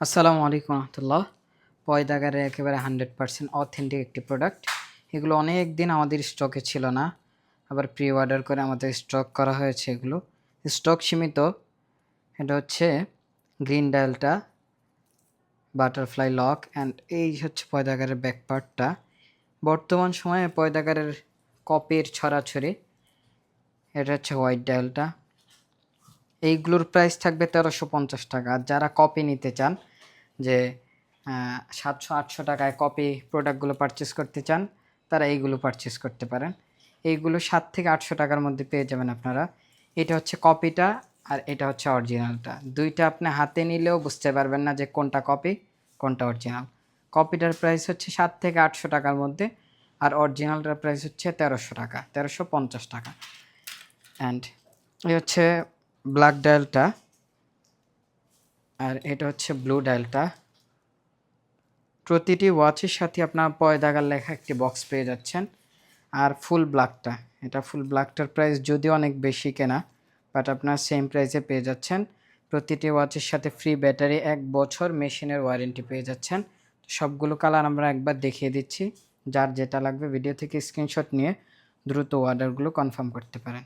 আসসালামু আলাইকুম রহমতুল্লাহ। পয়দাগারের একেবারে 100% অথেন্টিক একটি প্রোডাক্ট। এগুলো অনেক দিন আমাদের স্টকে ছিল না, আবার প্রি অর্ডার করে আমাদের স্টক করা হয়েছে। এগুলো স্টক সীমিত। এটা হচ্ছে গ্রিন ডায়ালটা বাটারফ্লাই লক অ্যান্ড এই হচ্ছে পয়দাগারের ব্যাক পার্টটা। বর্তমান সময়ে পয়দাগারের কপির ছড়াছড়ি। এটা হচ্ছে হোয়াইট ডায়ালটা। এইগুলোর প্রাইস থাকবে 1350 টাকা। আর যারা কপি নিতে চান, যে 700-800 টাকায় কপি প্রোডাক্টগুলো পারচেস করতে চান, তারা এইগুলো পারচেস করতে পারেন। এইগুলো 700 থেকে 800 টাকার মধ্যে পেয়ে যাবেন আপনারা। এটা হচ্ছে কপিটা আর এটা হচ্ছে অরিজিনালটা। দুইটা আপনি হাতে নিলেও বুঝতে পারবেন না যে কোনটা কপি কোনটা অরিজিনাল। কপিটার প্রাইস হচ্ছে 700 থেকে 800 টাকার মধ্যে, আর অরিজিনালটার প্রাইস হচ্ছে 1300 টাকা, 1350 টাকা। অ্যান্ড এই হচ্ছে ব্ল্যাক ডায়ালটা, আর এটা হচ্ছে ব্লু ডায়ালটা। প্রতিটি ওয়াচের সাথে আপনার পয়দাগার লেখা একটি বক্স পেয়ে যাচ্ছেন। আর ফুল ব্ল্যাকটা, এটা ফুল ব্ল্যাকটার প্রাইস যদিও অনেক বেশি কেনা, বাট আপনার সেম প্রাইসে পেয়ে যাচ্ছেন। প্রতিটি ওয়াচের সাথে ফ্রি ব্যাটারি, 1 বছর মেশিনের ওয়ারেন্টি পেয়ে যাচ্ছেন। সবগুলো কালার আমরা একবার দেখিয়ে দিচ্ছি। যার যেটা লাগবে ভিডিও থেকে স্ক্রিনশট নিয়ে দ্রুত অর্ডারগুলো কনফার্ম করতে পারেন।